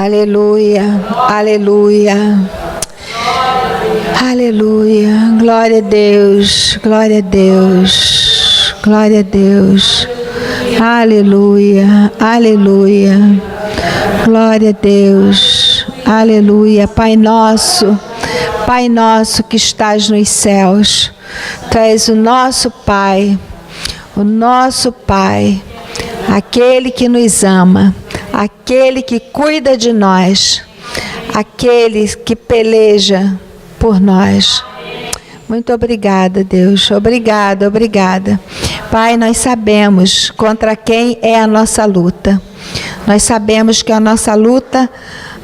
Aleluia, aleluia, aleluia, glória a Deus, glória a Deus, glória a Deus, aleluia, aleluia, glória a Deus, aleluia. Pai nosso que estás nos céus, Tu és o nosso Pai, aquele que nos ama, aquele que cuida de nós, aquele que peleja por nós. Muito obrigada, Deus. Obrigada. Pai, nós sabemos contra quem é a nossa luta. Nós sabemos que a nossa luta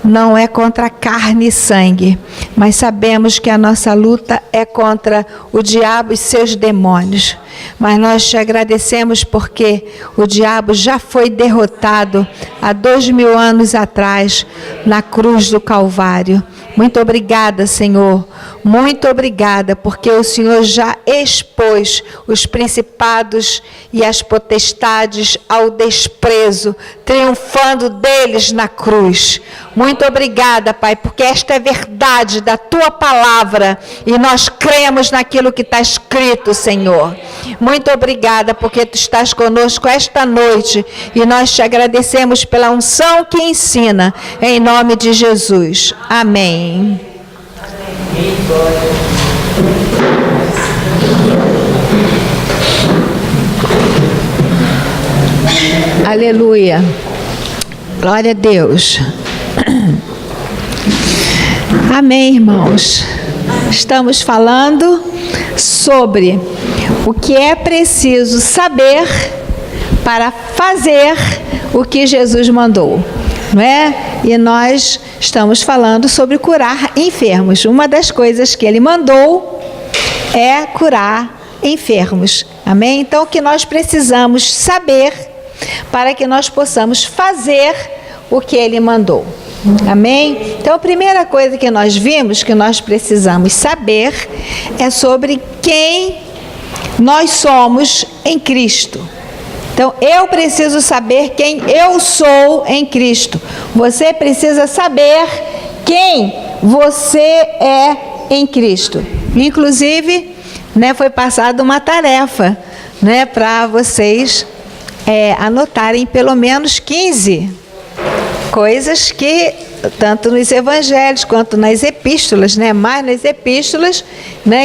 não é contra carne e sangue, mas sabemos que a nossa luta é contra o diabo e seus demônios. Mas nós te agradecemos porque o diabo já foi derrotado há 2000 anos atrás na cruz do Calvário. Muito obrigada, Senhor. Muito obrigada, porque o Senhor já expôs os principados e as potestades ao desprezo, triunfando deles na cruz. Muito obrigada, Pai, porque esta é verdade da Tua palavra e nós cremos naquilo que está escrito, Senhor. Muito obrigada, porque Tu estás conosco esta noite e nós te agradecemos pela unção que ensina, em nome de Jesus. Amém. Aleluia. Glória a Deus. Amém, irmãos. Estamos falando sobre o que é preciso saber para fazer o que Jesus mandou, não é? E nós estamos falando sobre curar enfermos. Uma das coisas que Ele mandou é curar enfermos. Amém? Então, o que nós precisamos saber para que nós possamos fazer o que Ele mandou. Amém? Então, a primeira coisa que nós vimos, que nós precisamos saber, é sobre quem nós somos em Cristo. Então, eu preciso saber quem eu sou em Cristo. Você precisa saber quem você é em Cristo. Inclusive, foi passada uma tarefa, para vocês anotarem pelo menos 15 coisas que, tanto nos evangelhos quanto nas epístolas, mais nas epístolas,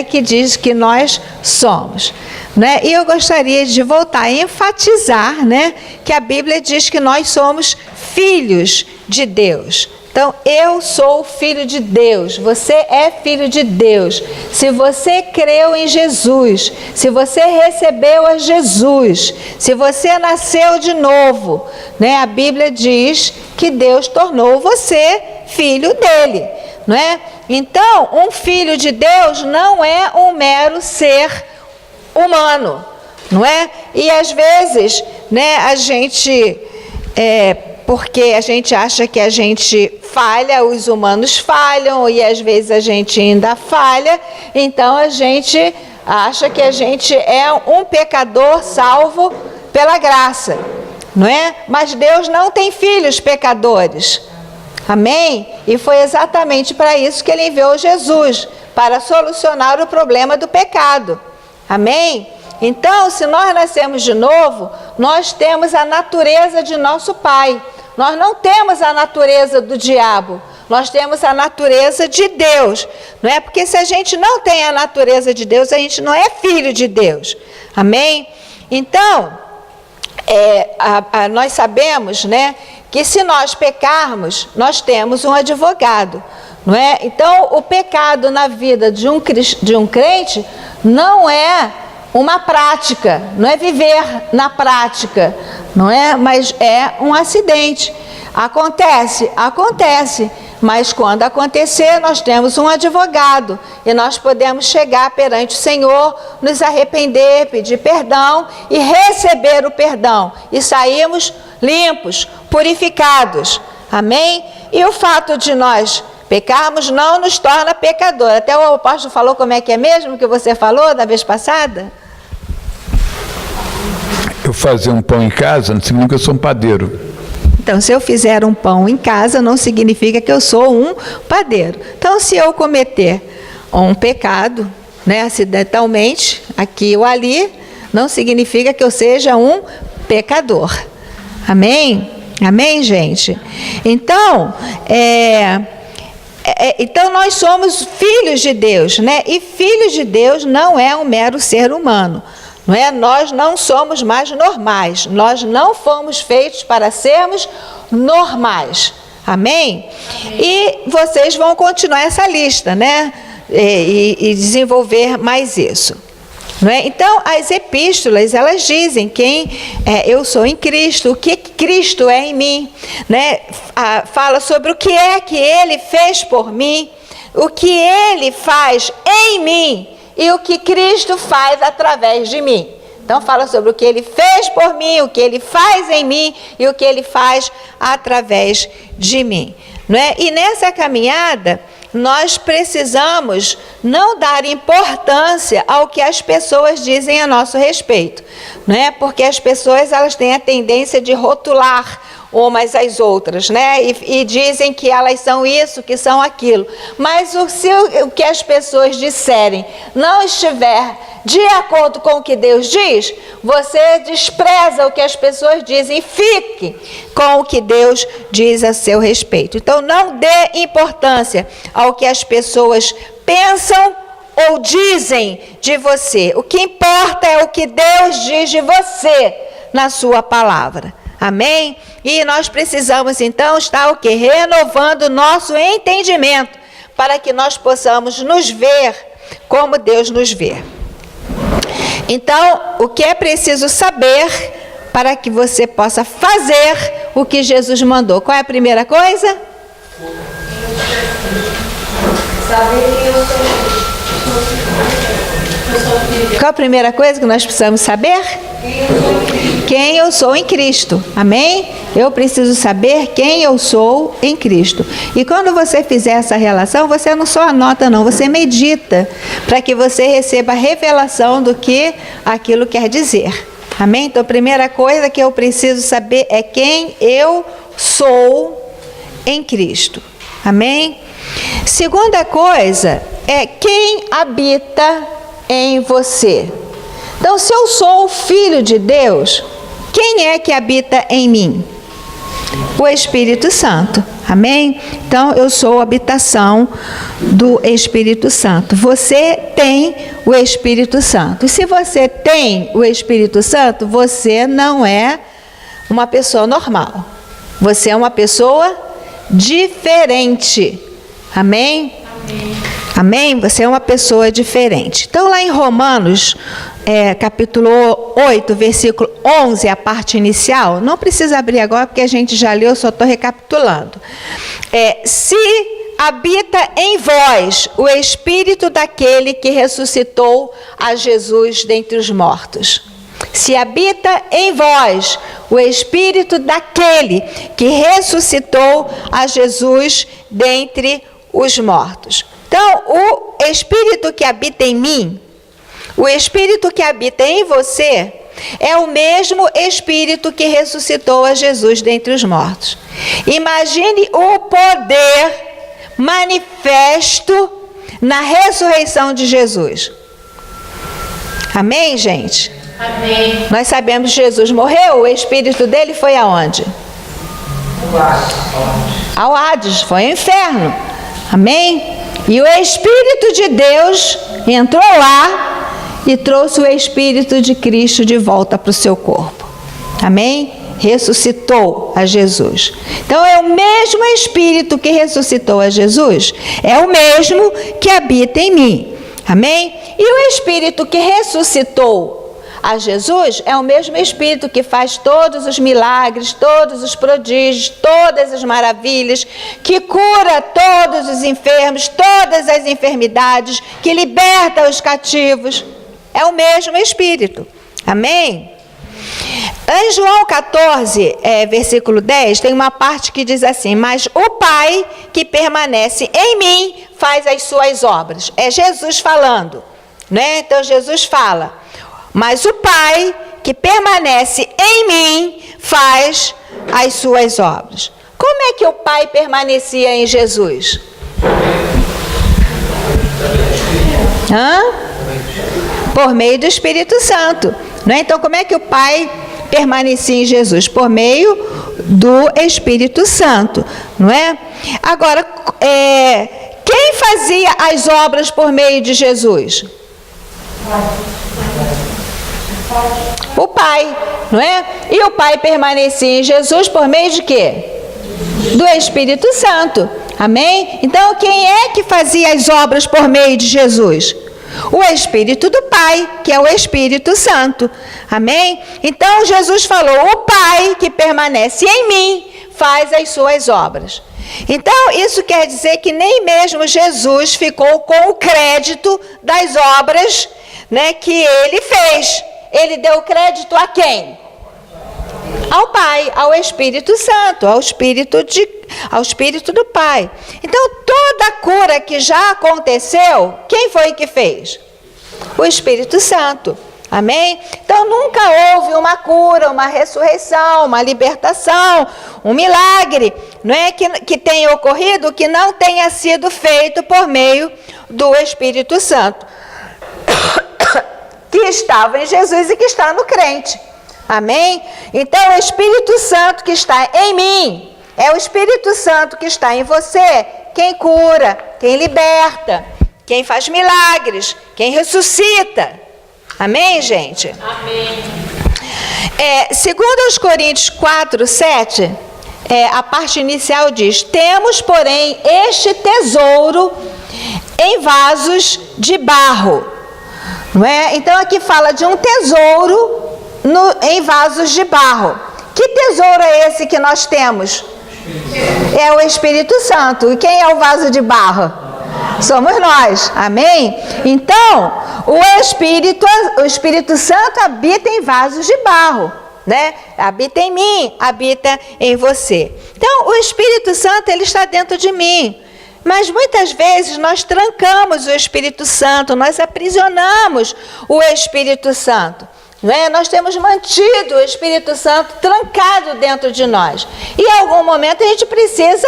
que diz que nós somos. E eu gostaria de voltar a enfatizar, que a Bíblia diz que nós somos filhos de Deus. Então, eu sou filho de Deus, você é filho de Deus. Se você creu em Jesus, se você recebeu a Jesus, se você nasceu de novo, a Bíblia diz que Deus tornou você filho dele, não é? Então, um filho de Deus não é um mero ser humano, não é? E às vezes, a gente, porque a gente acha que a gente falha, os humanos falham, e às vezes a gente ainda falha, então a gente acha que a gente é um pecador salvo pela graça, não é? Mas Deus não tem filhos pecadores, amém? E foi exatamente para isso que Ele enviou Jesus, para solucionar o problema do pecado. Amém? Então, se nós nascemos de novo, nós temos a natureza de nosso Pai. Nós não temos a natureza do diabo. Nós temos a natureza de Deus. Não é? Porque se a gente não tem a natureza de Deus, a gente não é filho de Deus. Amém? Então, nós sabemos, que se nós pecarmos, nós temos um advogado. Não é? Então, o pecado na vida de um crente não é uma prática, não é viver na prática, não é? Mas é um acidente. Acontece, mas quando acontecer, nós temos um advogado e nós podemos chegar perante o Senhor, nos arrepender, pedir perdão e receber o perdão e sairmos limpos, purificados. Amém? E o fato de nós pecarmos não nos torna pecador. Até o apóstolo falou como é que é mesmo que você falou da vez passada? Eu fazia um pão em casa, não significa que eu sou um padeiro. Então, se eu fizer um pão em casa, não significa que eu sou um padeiro. Então, se eu cometer um pecado, né, acidentalmente, aqui ou ali, não significa que eu seja um pecador. Amém? Amém, gente? Então, então nós somos filhos de Deus, né? E filhos de Deus não é um mero ser humano, não é? Nós não somos mais normais, nós não fomos feitos para sermos normais. Amém? E vocês vão continuar essa lista, né? E desenvolver mais isso. Não é? Então, as epístolas, elas dizem quem eu sou em Cristo, o que Cristo é em mim, né? Fala sobre o que é que Ele fez por mim, o que Ele faz em mim e o que Cristo faz através de mim. Então, fala sobre o que Ele fez por mim, o que Ele faz em mim e o que Ele faz através de mim. Não é? E nessa caminhada, nós precisamos não dar importância ao que as pessoas dizem a nosso respeito, não é? Porque as pessoas, elas têm a tendência de rotular umas às outras, né? E dizem que elas são isso, que são aquilo. Mas se o que as pessoas disserem não estiver de acordo com o que Deus diz, você despreza o que as pessoas dizem e fique com o que Deus diz a seu respeito. Então, não dê importância ao que as pessoas pensam ou dizem de você. O que importa é o que Deus diz de você na sua palavra. Amém? E nós precisamos, então, estar o quê? Renovando o nosso entendimento para que nós possamos nos ver como Deus nos vê. Então, o que é preciso saber para que você possa fazer o que Jesus mandou? Qual é a primeira coisa? Saber quem eu sou. Qual a primeira coisa que nós precisamos saber? Quem eu sou em Cristo. Amém? Eu preciso saber quem eu sou em Cristo. E quando você fizer essa relação, você não só anota, não, você medita, para que você receba a revelação do que aquilo quer dizer. Amém? Então, a primeira coisa que eu preciso saber é quem eu sou em Cristo. Amém? Segunda coisa é quem habita em você. Então, se eu sou o Filho de Deus, quem é que habita em mim? O Espírito Santo. Amém? Então, eu sou a habitação do Espírito Santo. Você tem o Espírito Santo. E se você tem o Espírito Santo, você não é uma pessoa normal. Você é uma pessoa diferente. Amém? Amém. Amém? Você é uma pessoa diferente. Então, lá em Romanos, capítulo 8, versículo 11, a parte inicial, não precisa abrir agora porque a gente já leu, só estou recapitulando. Se habita em vós o Espírito daquele que ressuscitou a Jesus dentre os mortos. Se habita em vós o Espírito daquele que ressuscitou a Jesus dentre os mortos. Então, o Espírito que habita em mim, o Espírito que habita em você, é o mesmo Espírito que ressuscitou a Jesus dentre os mortos. Imagine o poder manifesto na ressurreição de Jesus. Amém, gente? Amém. Nós sabemos que Jesus morreu, o Espírito dele foi aonde? Ao Hades, foi ao inferno. Amém? E o Espírito de Deus entrou lá e trouxe o Espírito de Cristo de volta para o seu corpo. Amém? Ressuscitou a Jesus. Então, é o mesmo Espírito que ressuscitou a Jesus, é o mesmo que habita em mim. Amém? E o Espírito que ressuscitou a Jesus é o mesmo Espírito que faz todos os milagres, todos os prodígios, todas as maravilhas, que cura todos os enfermos, todas as enfermidades, que liberta os cativos. É o mesmo Espírito. Amém? Em João 14, versículo 10, tem uma parte que diz assim: mas o Pai que permanece em mim faz as suas obras. É Jesus falando, né? Então Jesus fala: mas o Pai que permanece em mim faz as suas obras. Como é que o Pai permanecia em Jesus? Por meio do Espírito Santo. Não é? Então, como é que o Pai permanecia em Jesus? Por meio do Espírito Santo. Não é? Agora, quem fazia as obras por meio de Jesus? O Pai, não é? E o Pai permanecia em Jesus por meio de quê? Do Espírito Santo. Amém? Então, quem é que fazia as obras por meio de Jesus? O Espírito do Pai, que é o Espírito Santo. Amém? Então, Jesus falou, o Pai que permanece em mim faz as suas obras. Então, isso quer dizer que nem mesmo Jesus ficou com o crédito das obras, né, que ele fez. Ele deu crédito a quem? Ao Pai, ao Espírito Santo, ao Espírito do Pai. Então, toda a cura que já aconteceu, quem foi que fez? O Espírito Santo. Amém? Então, nunca houve uma cura, uma ressurreição, uma libertação, um milagre, não é, que tenha ocorrido que não tenha sido feito por meio do Espírito Santo, que estava em Jesus e que está no crente. Amém? Então, o Espírito Santo que está em mim, é o Espírito Santo que está em você, quem cura, quem liberta, quem faz milagres, quem ressuscita. Amém, gente? Amém. Segundo os Coríntios 4, 7, a parte inicial diz, temos, porém, este tesouro em vasos de barro. Não é? Então, aqui fala de um tesouro em vasos de barro. Que tesouro é esse que nós temos? É o Espírito Santo. E quem é o vaso de barro? Somos nós. Amém? Então, o Espírito Santo habita em vasos de barro, né? Habita em mim, habita em você. Então, o Espírito Santo, ele está dentro de mim. Mas muitas vezes nós trancamos o Espírito Santo, nós aprisionamos o Espírito Santo. Não é? Nós temos mantido o Espírito Santo trancado dentro de nós. E em algum momento a gente precisa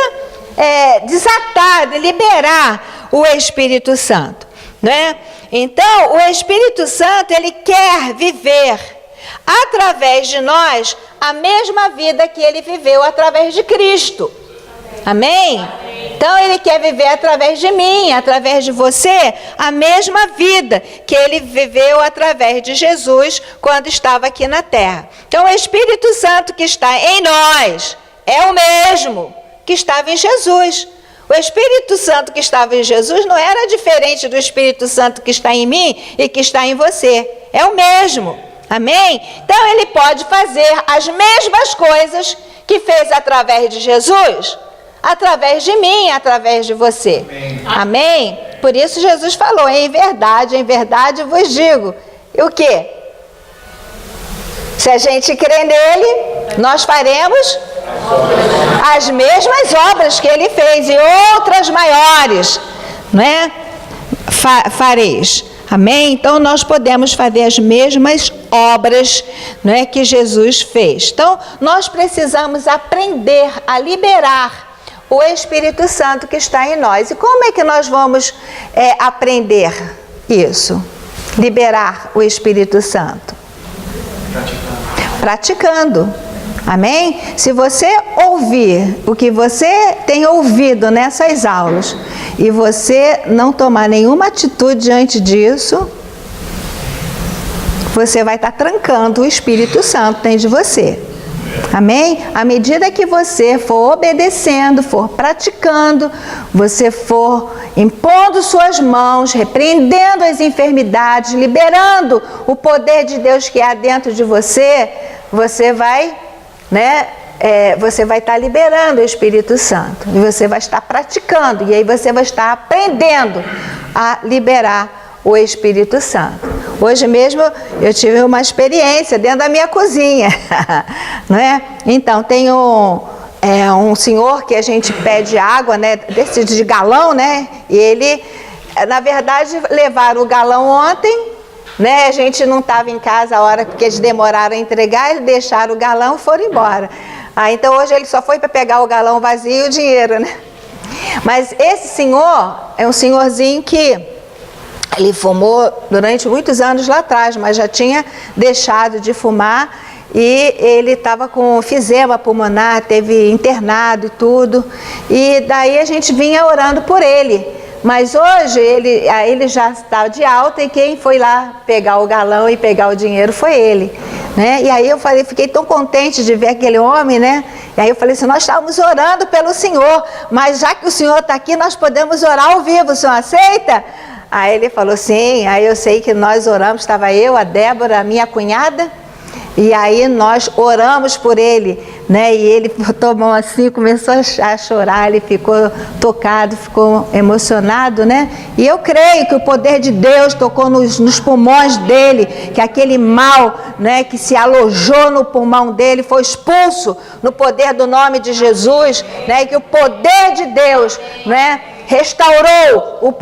desatar, liberar o Espírito Santo. Não é? Então, o Espírito Santo, ele quer viver através de nós a mesma vida que ele viveu através de Cristo. Amém? Então, ele quer viver através de mim, através de você, a mesma vida que ele viveu através de Jesus quando estava aqui na terra. Então, o Espírito Santo que está em nós é o mesmo que estava em Jesus. O Espírito Santo que estava em Jesus não era diferente do Espírito Santo que está em mim e que está em você. É o mesmo. Amém? Então, ele pode fazer as mesmas coisas que fez através de Jesus, através de mim, através de você. Amém? Amém? Por isso Jesus falou, em verdade vos digo. E o quê? Se a gente crê nele, nós faremos as mesmas obras que ele fez e outras maiores, não é? Fareis. Amém? Então, nós podemos fazer as mesmas obras, não é, que Jesus fez. Então, nós precisamos aprender a liberar o Espírito Santo que está em nós. E como é que nós vamos aprender isso? Liberar o Espírito Santo? Praticando. Amém? Se você ouvir o que você tem ouvido nessas aulas e você não tomar nenhuma atitude diante disso, você vai estar trancando o Espírito Santo dentro de você. Amém? À medida que você for obedecendo, for praticando, você for impondo suas mãos, repreendendo as enfermidades, liberando o poder de Deus que há dentro de você, você vai, você vai estar liberando o Espírito Santo. E você vai estar praticando. E aí você vai estar aprendendo a liberar o Espírito Santo. Hoje mesmo eu tive uma experiência dentro da minha cozinha, não é? Então, tem um senhor que a gente pede água, né, desse de galão, né? E ele, na verdade, levaram o galão ontem né? A gente não estava em casa a hora que eles demoraram a entregar, eles deixaram o galão e foram embora. Então hoje ele só foi para pegar o galão vazio e o dinheiro, né? Mas esse senhor é um senhorzinho que ele fumou durante muitos anos lá atrás, mas já tinha deixado de fumar e ele estava com enfisema pulmonar, teve internado e tudo. E daí a gente vinha orando por ele. Mas hoje ele já está de alta e quem foi lá pegar o galão e pegar o dinheiro foi ele, né? E aí eu fiquei tão contente de ver aquele homem, né? E aí eu falei assim, nós estávamos orando pelo senhor, mas já que o senhor está aqui, nós podemos orar ao vivo, o senhor aceita? Aí ele falou sim. Aí eu sei que nós oramos, estava eu, a Débora, a minha cunhada, e aí nós oramos por ele, né? E ele botou a mão assim, começou a chorar, ele ficou tocado, ficou emocionado, né? E eu creio que o poder de Deus tocou nos pulmões dele, que aquele mal, né, que se alojou no pulmão dele foi expulso no poder do nome de Jesus, né? E que o poder de Deus, né, restaurou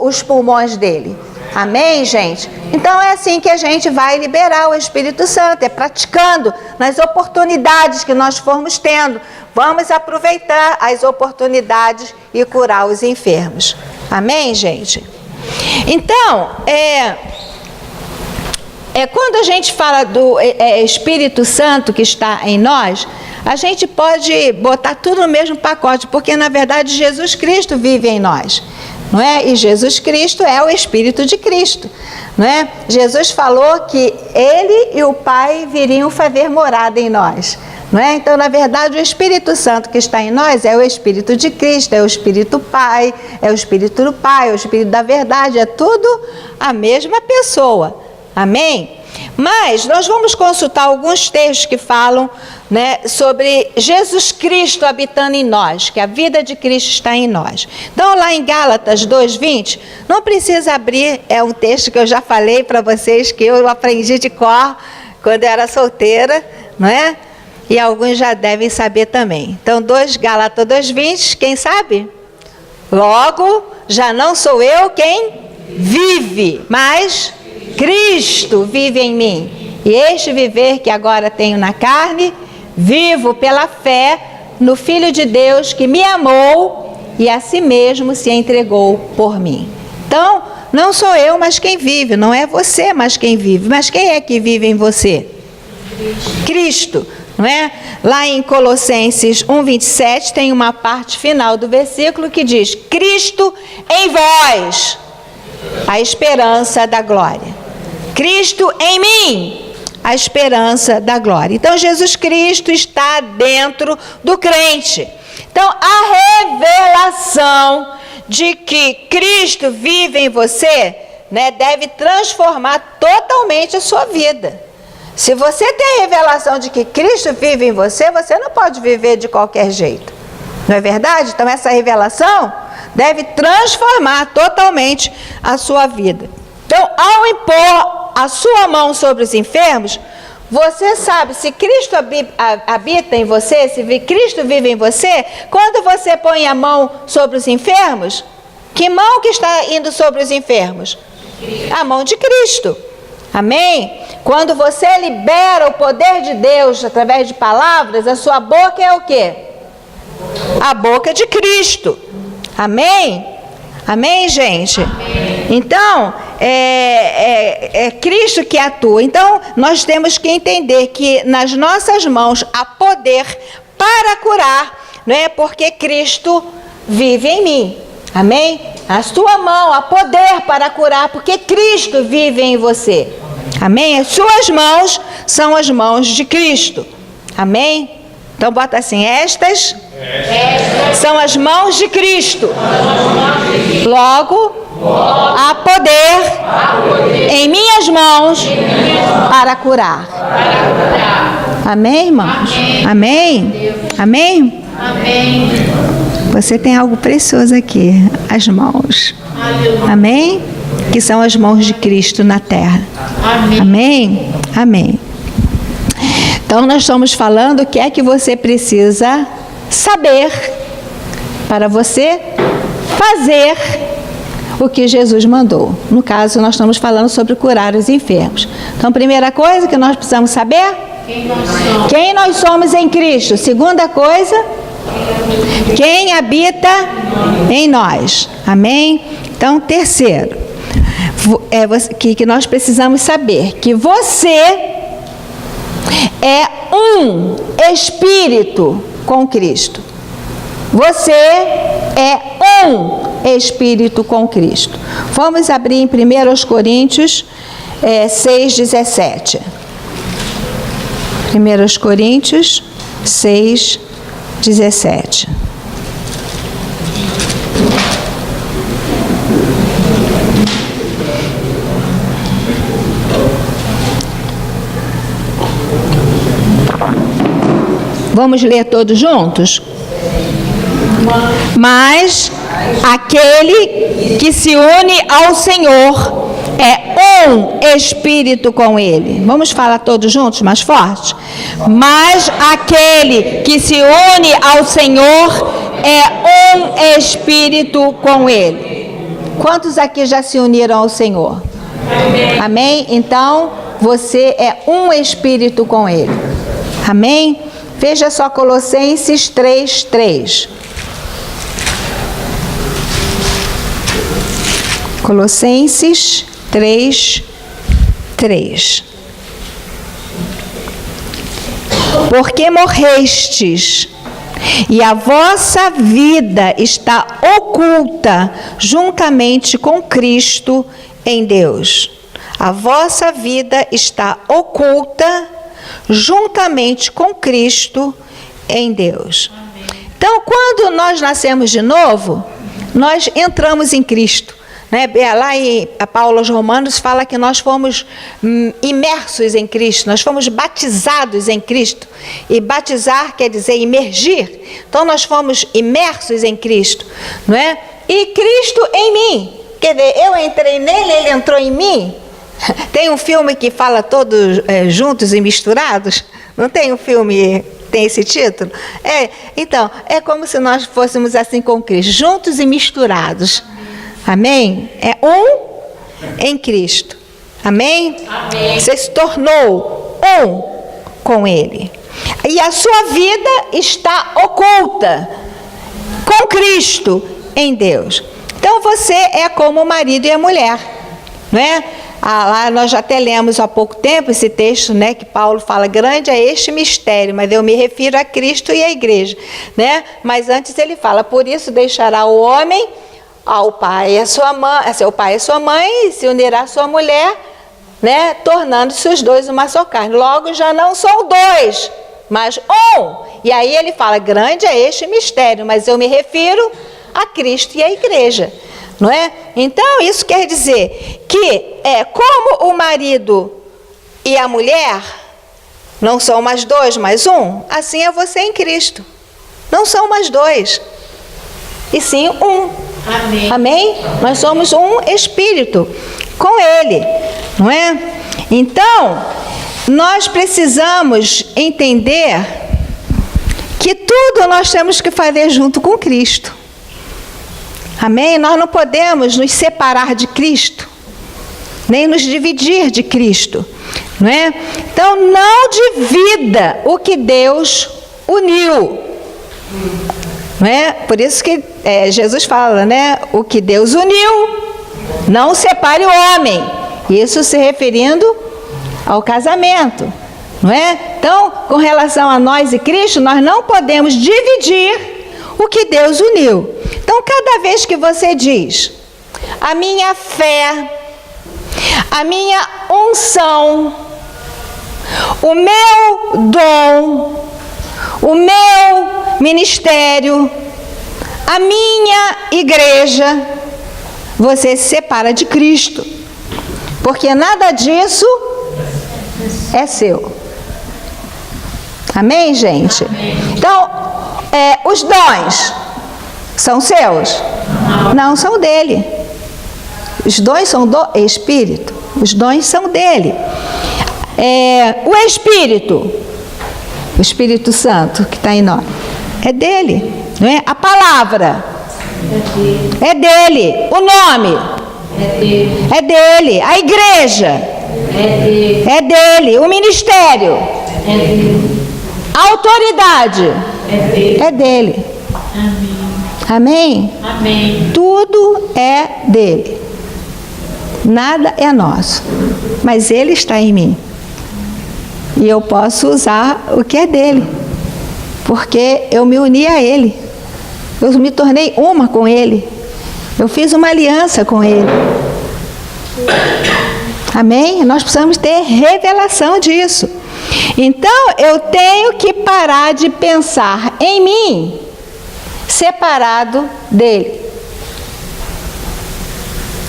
os pulmões dele. Amém, gente? Então é assim que a gente vai liberar o Espírito Santo, é praticando nas oportunidades que nós formos tendo. Vamos aproveitar as oportunidades e curar os enfermos. Amém, gente? Então, quando a gente fala do Espírito Santo que está em nós, a gente pode botar tudo no mesmo pacote, porque na verdade Jesus Cristo vive em nós. Não é? E Jesus Cristo é o Espírito de Cristo, não é? Jesus falou que Ele e o Pai viriam fazer morada em nós, não é? Então, na verdade, o Espírito Santo que está em nós é o Espírito de Cristo, é o Espírito Pai, é o Espírito do Pai, é o Espírito da verdade, é tudo a mesma pessoa. Amém? Mas nós vamos consultar alguns textos que falam, né, sobre Jesus Cristo habitando em nós, que a vida de Cristo está em nós. Então, lá em Gálatas 2:20, não precisa abrir, é um texto que eu já falei para vocês, que eu aprendi de cor quando eu era solteira, não é? E alguns já devem saber também. Então, Gálatas 2:20, quem sabe? Logo, já não sou eu quem vive, mas Cristo vive em mim. E este viver que agora tenho na carne, vivo pela fé no Filho de Deus que me amou e a si mesmo se entregou por mim. Então, não sou eu, mas quem vive. Não é você, mas quem vive. Mas quem é que vive em você? Cristo, não é? Lá em Colossenses 1:27 tem uma parte final do versículo que diz: Cristo em vós, a esperança da glória. Cristo em mim, a esperança da glória. Então, Jesus Cristo está dentro do crente. Então, a revelação de que Cristo vive em você, né, deve transformar totalmente a sua vida. Se você tem a revelação de que Cristo vive em você, você não pode viver de qualquer jeito. Não é verdade? Então, essa revelação deve transformar totalmente a sua vida. Então, ao impor a sua mão sobre os enfermos, você sabe, se Cristo habita em você, se Cristo vive em você, quando você põe a mão sobre os enfermos, que mão que está indo sobre os enfermos? A mão de Cristo. Amém? Quando você libera o poder de Deus através de palavras, a sua boca é o quê? A boca de Cristo. Amém? Amém, gente? Amém. Então, é Cristo que atua. Então, nós temos que entender que nas nossas mãos há poder para curar, não é? Porque Cristo vive em mim. Amém? A sua mão há poder para curar, porque Cristo vive em você. Amém? As suas mãos são as mãos de Cristo. Amém? Então, bota assim, estas são as mãos de Cristo. Logo, há poder em minhas mãos para curar. Amém, irmãos? Amém? Amém? Amém. Você tem algo precioso aqui, as mãos. Amém? Que são as mãos de Cristo na terra. Amém? Amém. Então, nós estamos falando o que é que você precisa saber para você fazer o que Jesus mandou. No caso, nós estamos falando sobre curar os enfermos. Então, primeira coisa que nós precisamos saber: quem nós somos em Cristo. Segunda coisa, quem habita em nós. Amém? Então, terceiro, que nós precisamos saber que você é um espírito com Cristo. Você é um espírito com Cristo. Vamos abrir em 1 Coríntios 6,17. 1 Coríntios 6,17. Vamos ler todos juntos? Mas aquele que se une ao Senhor é um espírito com Ele. Vamos falar todos juntos, mais forte? Mas aquele que se une ao Senhor é um espírito com Ele. Quantos aqui já se uniram ao Senhor? Amém? Amém? Então, você é um espírito com Ele. Amém? Veja só Colossenses 3:3. Colossenses 3:3. Porque morrestes, e a vossa vida está oculta juntamente com Cristo em Deus. A vossa vida está oculta juntamente com Cristo em Deus. Então, quando nós nascemos de novo, nós entramos em Cristo. Lá em Paulo aos Romanos fala que nós fomos imersos em Cristo, nós fomos batizados em Cristo. E batizar quer dizer imergir. Então, nós fomos imersos em Cristo, não é? E Cristo em mim. Quer dizer, eu entrei nele, ele entrou em mim. Tem um filme que fala todos juntos e misturados? Não tem um filme que tem esse título? Então, é como se nós fôssemos assim com Cristo, juntos e misturados. Amém? É um em Cristo. Amém? Amém. Você se tornou um com Ele. E a sua vida está oculta com Cristo em Deus. Então você é como o marido e a mulher, não é? Lá nós já até lemos há pouco tempo esse texto, né, que Paulo fala: grande é este mistério, mas eu me refiro a Cristo e à igreja, né? Mas antes ele fala: por isso deixará o homem ao pai e a sua mãe, seu pai e sua mãe, e se unirá à sua mulher, né, tornando-se os dois uma só carne. Logo já não são dois, mas um. E aí ele fala: grande é este mistério, mas eu me refiro a Cristo e à igreja. Não é? Então, isso quer dizer que como o marido e a mulher não são mais dois, mas um, assim é você em Cristo. Não são mais dois, e sim um. Amém? Amém? Nós somos um espírito com Ele, não é? Então, nós precisamos entender que tudo nós temos que fazer junto com Cristo. Amém? Nós não podemos nos separar de Cristo, nem nos dividir de Cristo, não é? Então, não divida o que Deus uniu, não é? Por isso que Jesus fala, né? O que Deus uniu, não separe o homem. Isso se referindo ao casamento, não é? Então, com relação a nós e Cristo, nós não podemos dividir o que Deus uniu. Então, cada vez que você diz: a minha fé, a minha unção, o meu dom, o meu ministério, a minha igreja, você se separa de Cristo, porque nada disso é seu. Amém, gente? Amém. Então, os dons são seus? Não são dele. Os dons são do Espírito. Os dons são dele. O Espírito, o Espírito Santo que está em nós, é dele, não é? A palavra É dele. O nome? É dele. A igreja? É dele. O ministério? É dele. A autoridade? É dele. Amém? Amém? Tudo é dele. Nada é nosso. Mas ele está em mim. E eu posso usar o que é dele. Porque eu me uni a ele. Eu me tornei uma com ele. Eu fiz uma aliança com ele. Amém? Nós precisamos ter revelação disso. Então, eu tenho que parar de pensar em mim separado dele.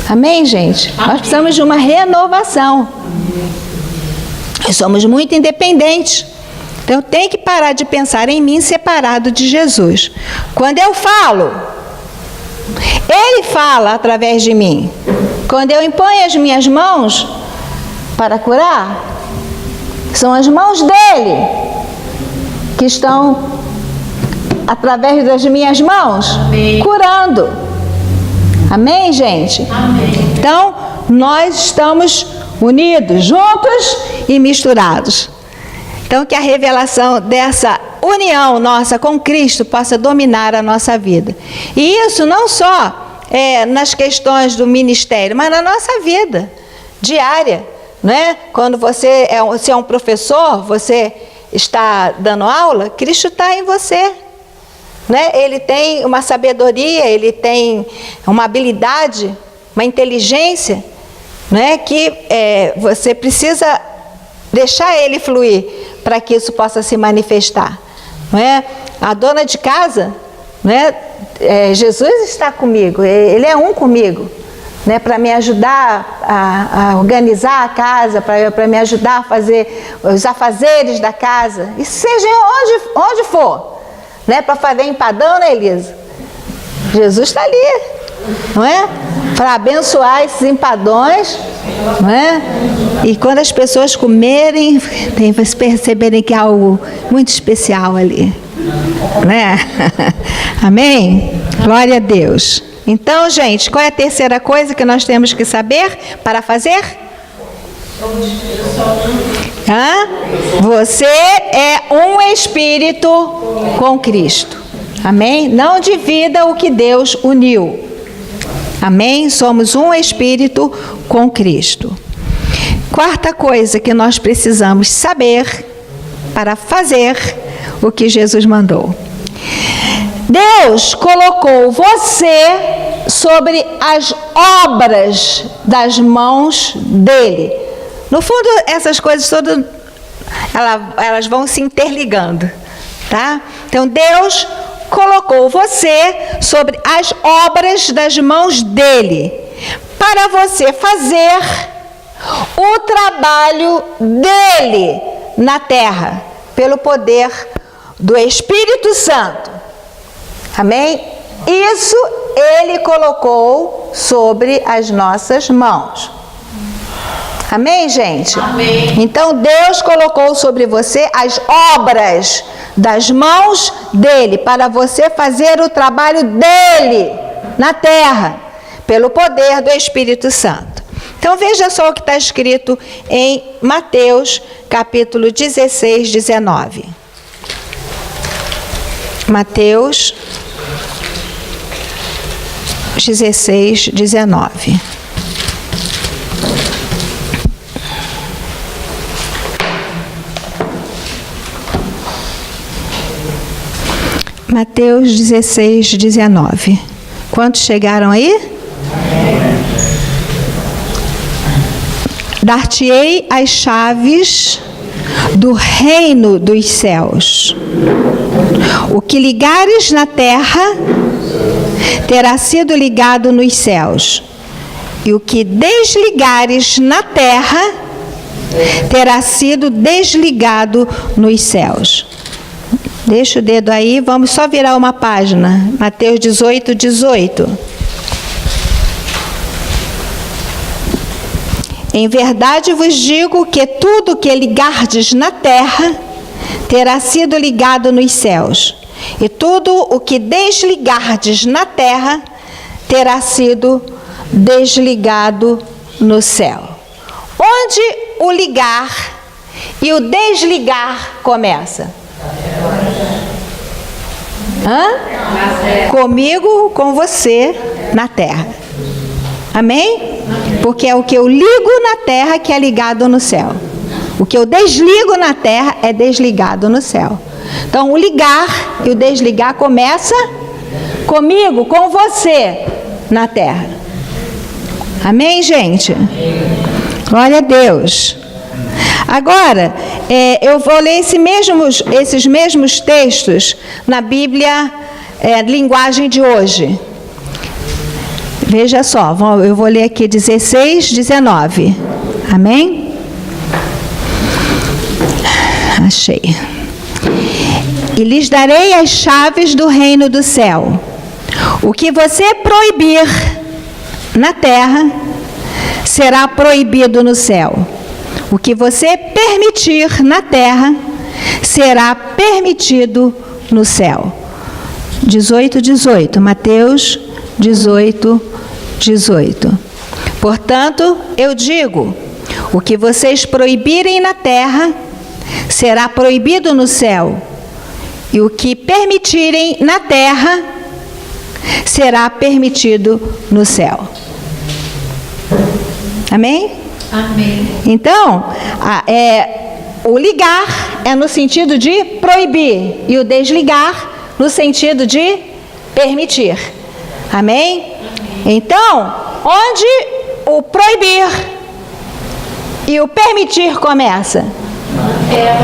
Amém, gente? Amém. Nós precisamos de uma renovação. Nós somos muito independentes. Então, eu tenho que parar de pensar em mim separado de Jesus. Quando eu falo, ele fala através de mim. Quando eu imponho as minhas mãos para curar, são as mãos dele que estão, através das minhas mãos, amém, curando. Amém, gente? Amém. Então, nós estamos unidos, juntos e misturados. Então, que a revelação dessa união nossa com Cristo possa dominar a nossa vida. E isso não só nas questões do ministério, mas na nossa vida diária. Não é? Quando você é um professor, você está dando aula, Cristo está em você. Não é? Ele tem uma sabedoria, ele tem uma habilidade, uma inteligência, não é? Que você precisa deixar ele fluir para que isso possa se manifestar. Não é? A dona de casa, não é? Jesus está comigo, ele é um comigo. Né, para me ajudar a organizar a casa, para me ajudar a fazer os afazeres da casa, e seja onde for, né, para fazer empadão, né, Elisa? Jesus está ali, não é? Para abençoar esses empadões, não é? E quando as pessoas comerem, tem que perceberem que há algo muito especial ali, né? Amém? Glória a Deus. Então, gente, qual é a terceira coisa que nós temos que saber para fazer? Você é um espírito com Cristo. Amém? Não divida o que Deus uniu. Amém? Somos um espírito com Cristo. Quarta coisa que nós precisamos saber para fazer o que Jesus mandou. Deus colocou você sobre as obras das mãos dele. No fundo, essas coisas todas, elas vão se interligando, tá? Então, Deus colocou você sobre as obras das mãos dele, para você fazer o trabalho dele na terra, pelo poder do Espírito Santo. Amém? Isso ele colocou sobre as nossas mãos. Amém, gente? Amém. Então, Deus colocou sobre você as obras das mãos dele, para você fazer o trabalho dele na terra, pelo poder do Espírito Santo. Então, veja só o que está escrito em Mateus, capítulo 16, 19. Mateus 16, 19. Mateus 16, 19. Quantos chegaram aí? Dar-te-ei as chaves do reino dos céus. O que ligares na terra terá sido ligado nos céus, e o que desligares na terra terá sido desligado nos céus. Deixa o dedo aí, vamos só virar uma página. Mateus 18, 18. Em verdade vos digo que tudo que ligardes na terra terá sido ligado nos céus, e tudo o que desligardes na terra terá sido desligado no céu. Onde o ligar e o desligar começa? Comigo, com você, na terra. Amém? Porque é o que eu ligo na terra que é ligado no céu. O que eu desligo na terra é desligado no céu. Então, o ligar e o desligar começa comigo, com você, na terra. Amém, gente? Glória a Deus. Agora, eu vou ler esses mesmos textos na Bíblia, linguagem de hoje. Veja só, eu vou ler aqui 16, 19. Amém? Achei. E lhes darei as chaves do reino do céu. O que você proibir na terra, será proibido no céu. O que você permitir na terra, será permitido no céu. 18, 18. Mateus 18, 18. Portanto, eu digo, o que vocês proibirem na terra, será proibido no céu. E o que permitirem na terra, será permitido no céu. Amém? Amém. Então, o ligar é no sentido de proibir e o desligar no sentido de permitir. Amém? Então, onde o proibir e o permitir começa?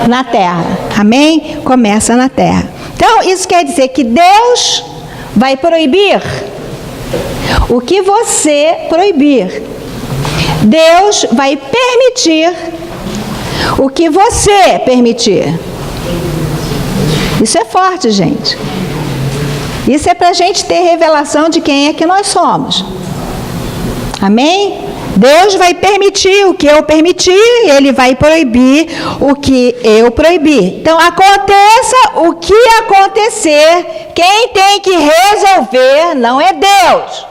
Na terra. Amém? Começa na terra. Então, isso quer dizer que Deus vai proibir o que você proibir. Deus vai permitir o que você permitir. Isso é forte, gente. Isso é para a gente ter revelação de quem é que nós somos. Amém? Deus vai permitir o que eu permitir, Ele vai proibir o que eu proibir. Então, aconteça o que acontecer, quem tem que resolver não é Deus.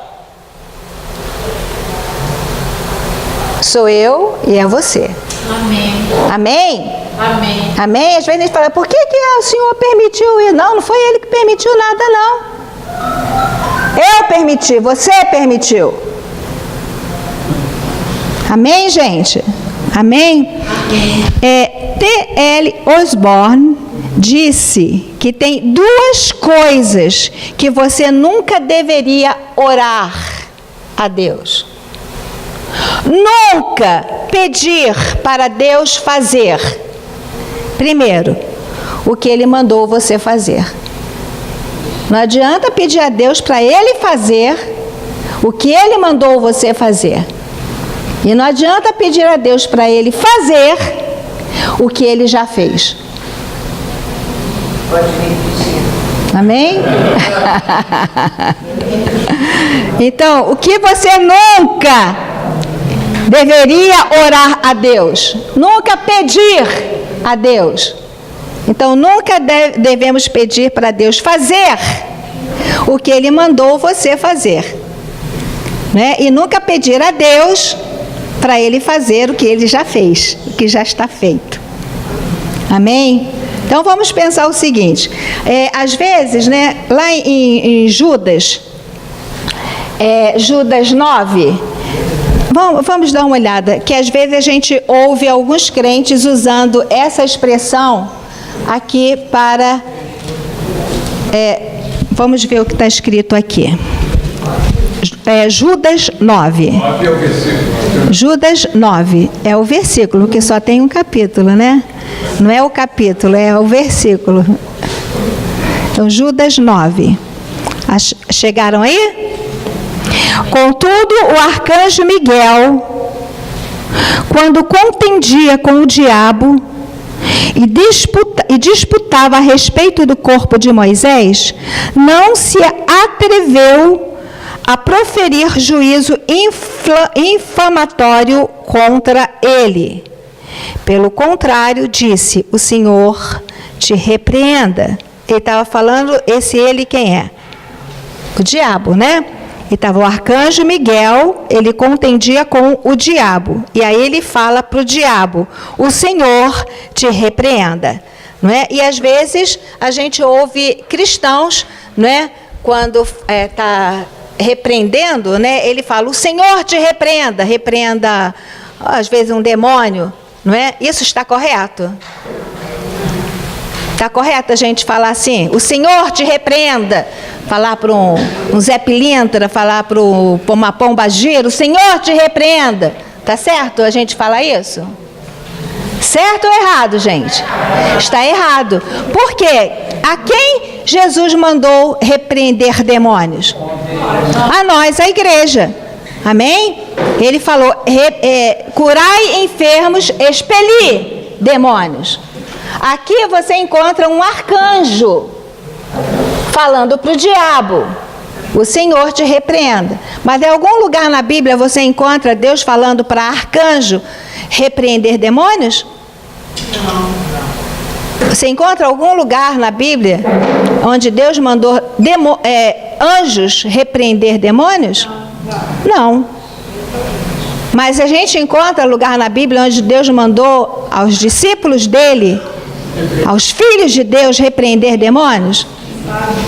Sou eu e é você. Amém. Amém? Amém. Amém? Às vezes a gente fala, por que o Senhor permitiu isso? Não, não foi Ele que permitiu nada, não. Eu permiti, você permitiu. Amém, gente? Amém? Amém. T.L. Osborne disse que tem duas coisas que você nunca deveria orar a Deus. Nunca pedir para Deus fazer. Primeiro, o que Ele mandou você fazer. Não adianta pedir a Deus para Ele fazer o que Ele mandou você fazer. E não adianta pedir a Deus para Ele fazer o que Ele já fez. Amém? Então, o que você nunca deveria orar a Deus? Nunca pedir a Deus. Então, nunca devemos pedir para Deus fazer o que Ele mandou você fazer. Né? E nunca pedir a Deus para Ele fazer o que Ele já fez, o que já está feito. Amém? Então, vamos pensar o seguinte. Às vezes, né, lá em Judas, Judas 9... Vamos dar uma olhada, que às vezes a gente ouve alguns crentes usando essa expressão aqui para... vamos ver o que está escrito aqui. Judas 9. É o versículo. Judas 9. É o versículo, que só tem um capítulo, né? Não é o capítulo, é o versículo. Então, Judas 9. Chegaram aí? Contudo, o arcanjo Miguel, quando contendia com o diabo e disputava a respeito do corpo de Moisés, não se atreveu a proferir juízo infamatório contra ele. Pelo contrário, disse: o Senhor te repreenda. Ele estava falando, ele quem é? O diabo, né? E estava o arcanjo Miguel, ele contendia com o diabo. E aí ele fala para o diabo: o Senhor te repreenda. Não é? E às vezes a gente ouve cristãos, não é? Quando está repreendendo, né? Ele fala: o Senhor te repreenda. Repreenda, às vezes, um demônio. Não é? Isso está correto? Está correto a gente falar assim: o Senhor te repreenda. Falar para um Zé Pilintra, falar para uma pomba gira: o Senhor te repreenda. Está certo a gente falar isso? Certo ou errado, gente? Está errado. Por quê? A quem Jesus mandou repreender demônios? A nós, a igreja. Amém? Ele falou: curai enfermos, expeli demônios. Aqui você encontra um arcanjo falando para o diabo: o Senhor te repreenda. Mas em algum lugar na Bíblia você encontra Deus falando para arcanjo repreender demônios? Você encontra algum lugar na Bíblia onde Deus mandou anjos repreender demônios? Não. Mas a gente encontra lugar na Bíblia onde Deus mandou aos discípulos dele, aos filhos de Deus, repreender demônios?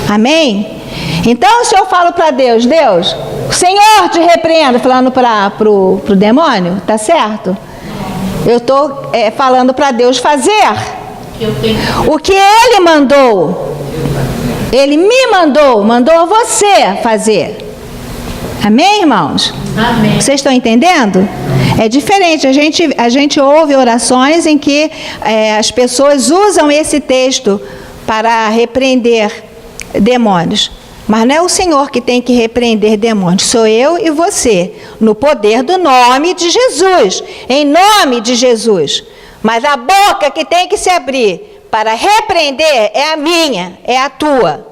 Amém? Então, se eu falo para Deus: Deus, o Senhor te repreenda, falando para o demônio, tá certo? Eu estou falando para Deus fazer o que Ele mandou. Ele me mandou você fazer. Amém, irmãos? Amém. Vocês estão entendendo? É diferente. A gente ouve orações em que as pessoas usam esse texto para repreender demônios. Mas não é o Senhor que tem que repreender demônios, sou eu e você, no poder do nome de Jesus, em nome de Jesus. Mas a boca que tem que se abrir para repreender é a minha, é a tua.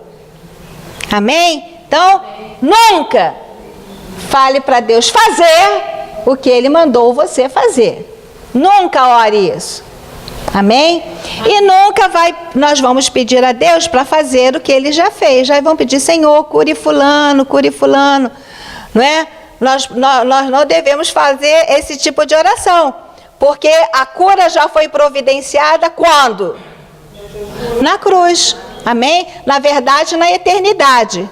Amém? Então, nunca fale para Deus fazer o que Ele mandou você fazer. Nunca ore isso. Amém? E nunca nós vamos pedir a Deus para fazer o que Ele já fez. Já vamos pedir: Senhor, cure fulano, não é? Nós não devemos fazer esse tipo de oração, porque a cura já foi providenciada quando? Na cruz. Amém? Na verdade, na eternidade,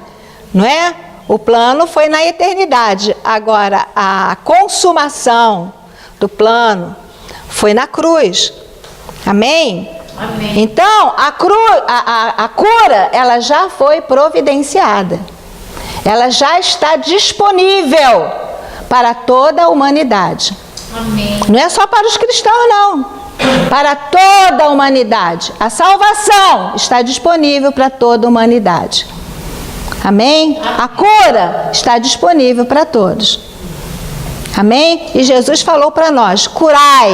não é? O plano foi na eternidade. Agora, a consumação do plano foi na cruz. Amém? Amém. Então, a cura, ela já foi providenciada. Ela já está disponível para toda a humanidade. Amém. Não é só para os cristãos, não. Para toda a humanidade. A salvação está disponível para toda a humanidade. Amém? A cura está disponível para todos. Amém? E Jesus falou para nós: curai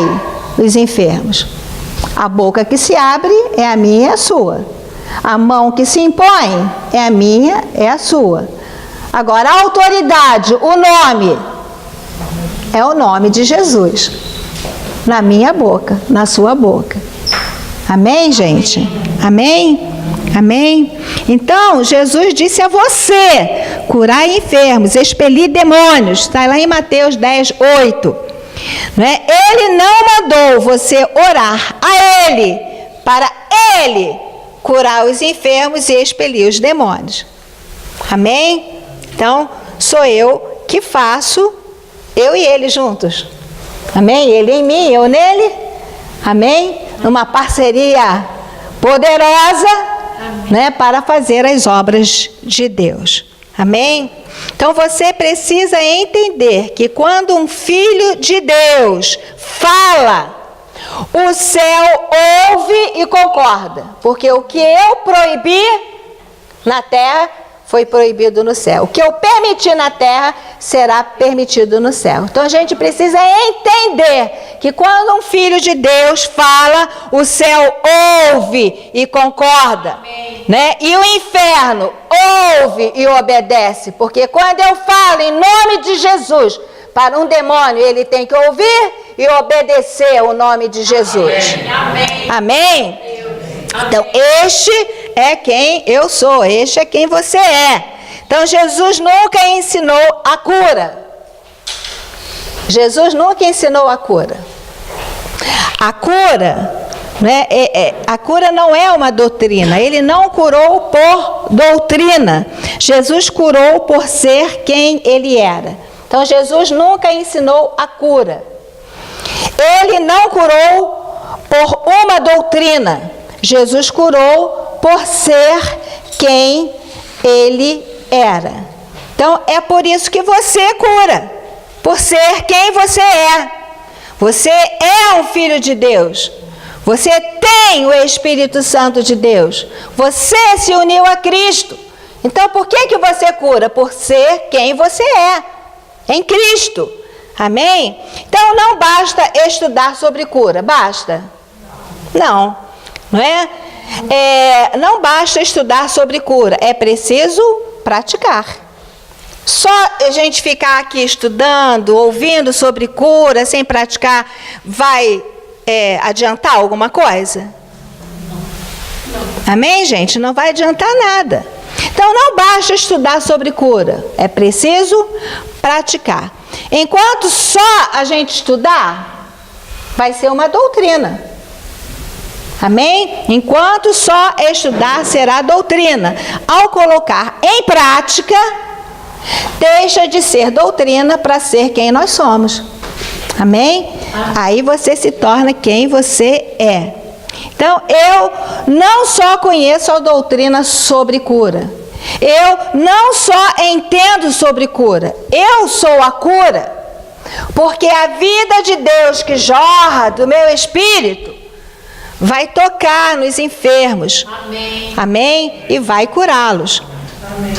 os enfermos. A boca que se abre é a minha e a sua. A mão que se impõe é a minha, é a sua. Agora, a autoridade, o nome, é o nome de Jesus. Na minha boca, na sua boca. Amém, gente? Amém? Amém? Então, Jesus disse a você: curai enfermos, expelir demônios. Está lá em Mateus 10, 8. Não é? Ele não mandou você orar a Ele, para Ele curar os enfermos e expelir os demônios. Amém? Então, sou eu que faço, eu e Ele juntos. Amém? Ele em mim, eu nele. Amém? Numa parceria poderosa, né, para fazer as obras de Deus. Amém? Então você precisa entender que quando um filho de Deus fala, o céu ouve e concorda. Porque o que eu proibi na terra foi proibido no céu. O que eu permiti na terra será permitido no céu. Então a gente precisa entender que quando um filho de Deus fala, o céu ouve e concorda. Né? E o inferno ouve e obedece. Porque quando eu falo em nome de Jesus para um demônio, ele tem que ouvir e obedecer o nome de Jesus. Amém? Amém? Então, este é quem eu sou, este é quem você é. Então Jesus nunca ensinou a cura. Jesus nunca ensinou a cura. A cura, né, a cura não é uma doutrina. Ele não curou por doutrina. Jesus curou por ser quem ele era. Então Jesus nunca ensinou a cura. Ele não curou por uma doutrina. Jesus curou por ser quem ele era. Então é por isso que você cura, por ser quem você é. Você é um filho de Deus. Você tem o Espírito Santo de Deus. Você se uniu a Cristo. Então por que você cura? Por ser quem você é, em Cristo. Amém? Então não basta estudar sobre cura, basta? Não, não é? Não basta estudar sobre cura, é preciso praticar. Só a gente ficar aqui estudando, ouvindo sobre cura, sem praticar, vai adiantar alguma coisa? Amém, gente? Não vai adiantar nada. Então não basta estudar sobre cura, é preciso praticar. Enquanto só a gente estudar, vai ser uma doutrina. Amém? Enquanto só estudar, será doutrina. Ao colocar em prática, deixa de ser doutrina para ser quem nós somos. Amém? Aí você se torna quem você é. Então, eu não só conheço a doutrina sobre cura. Eu não só entendo sobre cura. Eu sou a cura. Porque a vida de Deus que jorra do meu espírito vai tocar nos enfermos. Amém. Amém? E vai curá-los.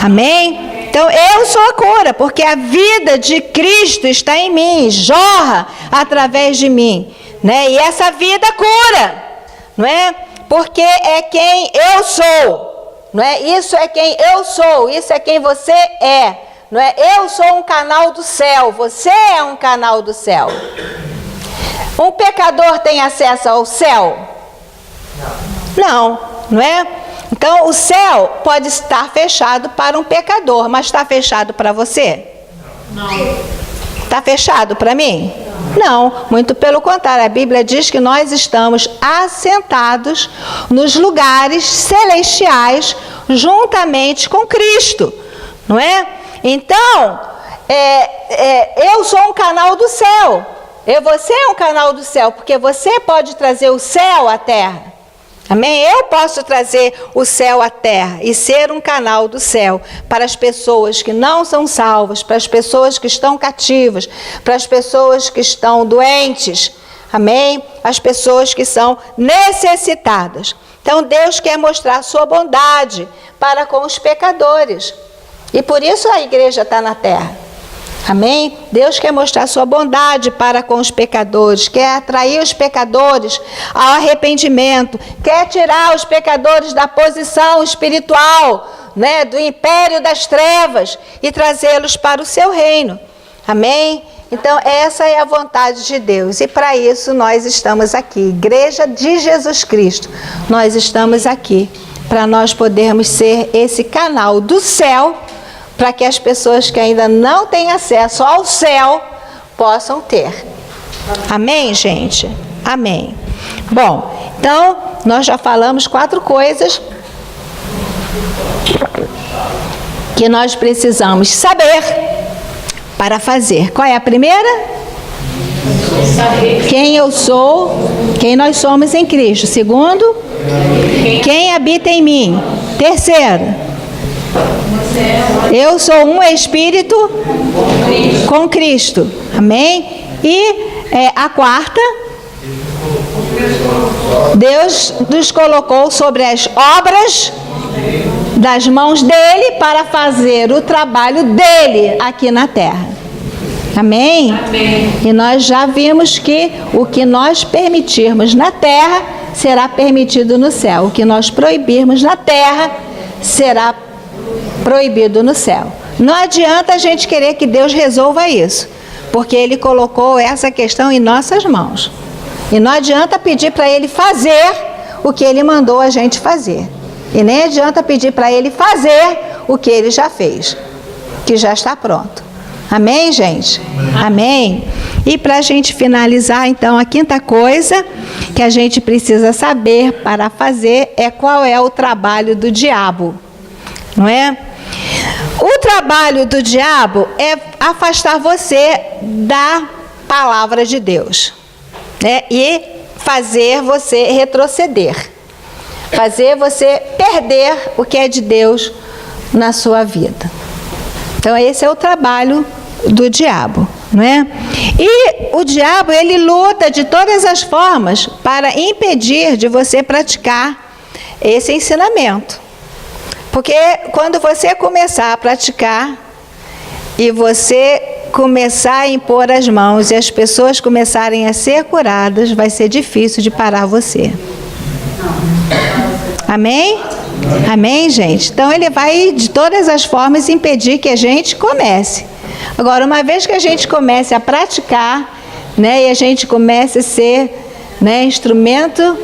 Amém? Então eu sou a cura, porque a vida de Cristo está em mim, jorra através de mim, né? E essa vida cura, não é? Porque é quem eu sou, não é? Isso é quem eu sou, isso é quem você é, não é? Eu sou um canal do céu, você é um canal do céu. Um pecador tem acesso ao céu? Não, não é? Então o céu pode estar fechado para um pecador, mas está fechado para você? Não. Está fechado para mim? Não, muito pelo contrário. A Bíblia diz que nós estamos assentados nos lugares celestiais juntamente com Cristo, não é? Então, eu sou um canal do céu. Você é um canal do céu, porque você pode trazer o céu à terra. Amém? Eu posso trazer o céu à terra e ser um canal do céu para as pessoas que não são salvas, para as pessoas que estão cativas, para as pessoas que estão doentes. Amém? As pessoas que são necessitadas. Então Deus quer mostrar a sua bondade para com os pecadores. E por isso a igreja está na terra. Amém? Deus quer mostrar sua bondade para com os pecadores, quer atrair os pecadores ao arrependimento, quer tirar os pecadores da posição espiritual, né, do império das trevas e trazê-los para o seu reino. Amém? Então essa é a vontade de Deus e para isso nós estamos aqui, Igreja de Jesus Cristo. Nós estamos aqui para nós podermos ser esse canal do céu, para que as pessoas que ainda não têm acesso ao céu possam ter. Amém, gente? Amém. Bom, então, nós já falamos 4 coisas que nós precisamos saber para fazer. Qual é a primeira? Quem eu sou, quem nós somos em Cristo. Segundo, quem habita em mim. Terceiro, eu sou um espírito com Cristo. Amém? E a quarta, Deus nos colocou sobre as obras das mãos dele para fazer o trabalho dele aqui na terra. Amém? Amém. E nós já vimos que o que nós permitirmos na terra será permitido no céu. O que nós proibirmos na terra será proibido no céu. Não adianta a gente querer que Deus resolva isso, porque Ele colocou essa questão em nossas mãos. E não adianta pedir para Ele fazer o que Ele mandou a gente fazer. E nem adianta pedir para Ele fazer o que ele já fez, que já está pronto. Amém, gente? Amém? E para a gente finalizar, então, a quinta coisa que a gente precisa saber para fazer é qual é o trabalho do diabo, não é? O trabalho do diabo é afastar você da palavra de Deus, né? E fazer você retroceder, fazer você perder o que é de Deus na sua vida. Então, esse é o trabalho do diabo, não é? E o diabo, ele luta de todas as formas para impedir de você praticar esse ensinamento. Porque quando você começar a praticar e você começar a impor as mãos e as pessoas começarem a ser curadas, vai ser difícil de parar você. Amém? Amém, gente? Então, ele vai de todas as formas impedir que a gente comece. Agora, uma vez que a gente comece a praticar, né, e a gente comece a ser, né, instrumento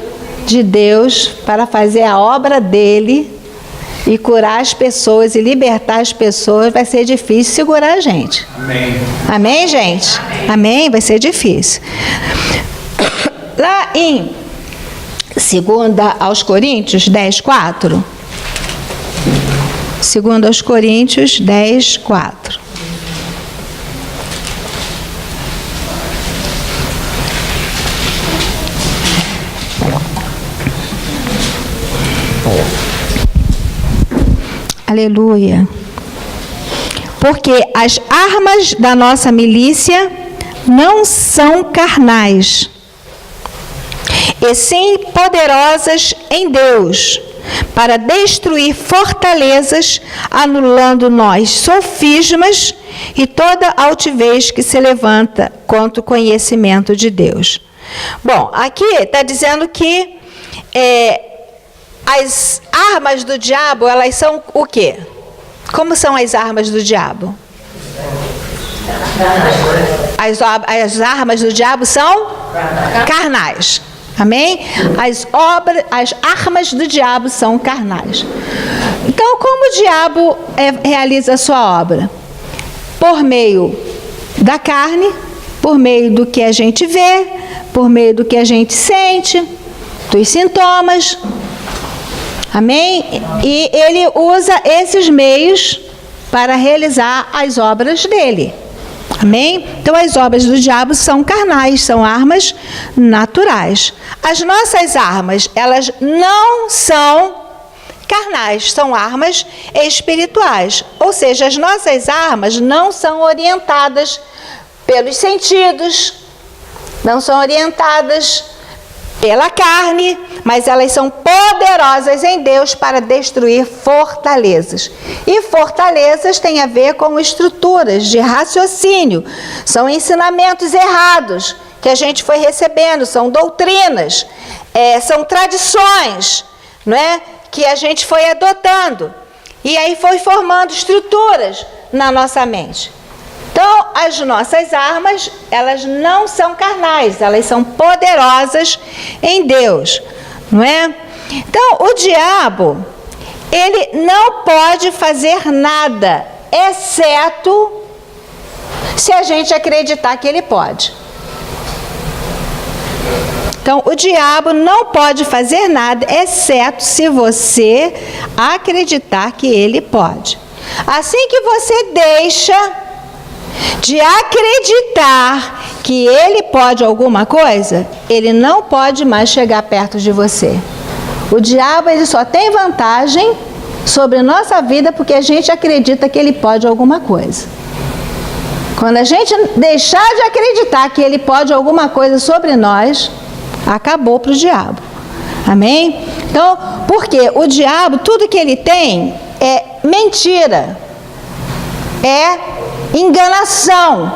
de Deus para fazer a obra dele e curar as pessoas e libertar as pessoas, vai ser difícil segurar a gente. Amém. Amém, gente? Amém? Vai ser difícil. Lá em 2 aos Coríntios 10, 4. 2 aos Coríntios 10, 4. Aleluia. Porque as armas da nossa milícia não são carnais, e sim poderosas em Deus, para destruir fortalezas, anulando nós sofismas e toda altivez que se levanta contra o conhecimento de Deus. Bom, aqui está dizendo que as armas do diabo, elas são o quê? Como são as armas do diabo? As armas do diabo são carnais. Amém? As armas do diabo são carnais. Então, como o diabo realiza a sua obra? Por meio da carne, por meio do que a gente vê, por meio do que a gente sente, dos sintomas. Amém? E ele usa esses meios para realizar as obras dele. Amém? Então, as obras do diabo são carnais, são armas naturais. As nossas armas, elas não são carnais, são armas espirituais. Ou seja, as nossas armas não são orientadas pelos sentidos, não são orientadas pela carne, mas elas são poderosas em Deus para destruir fortalezas. E fortalezas têm a ver com estruturas de raciocínio, são ensinamentos errados que a gente foi recebendo, são doutrinas, são tradições, não é? Que a gente foi adotando. E aí foi formando estruturas na nossa mente. Então, as nossas armas, elas não são carnais, elas são poderosas em Deus, não é? Então, o diabo, ele não pode fazer nada, exceto se a gente acreditar que ele pode. Então, o diabo não pode fazer nada, exceto se você acreditar que ele pode. Assim que você deixa de acreditar que ele pode alguma coisa, ele não pode mais chegar perto de você. O diabo, ele só tem vantagem sobre a nossa vida porque a gente acredita que ele pode alguma coisa. Quando a gente deixar de acreditar que ele pode alguma coisa sobre nós, acabou para o diabo. Amém? Então, porque o diabo, tudo que ele tem é mentira, é enganação,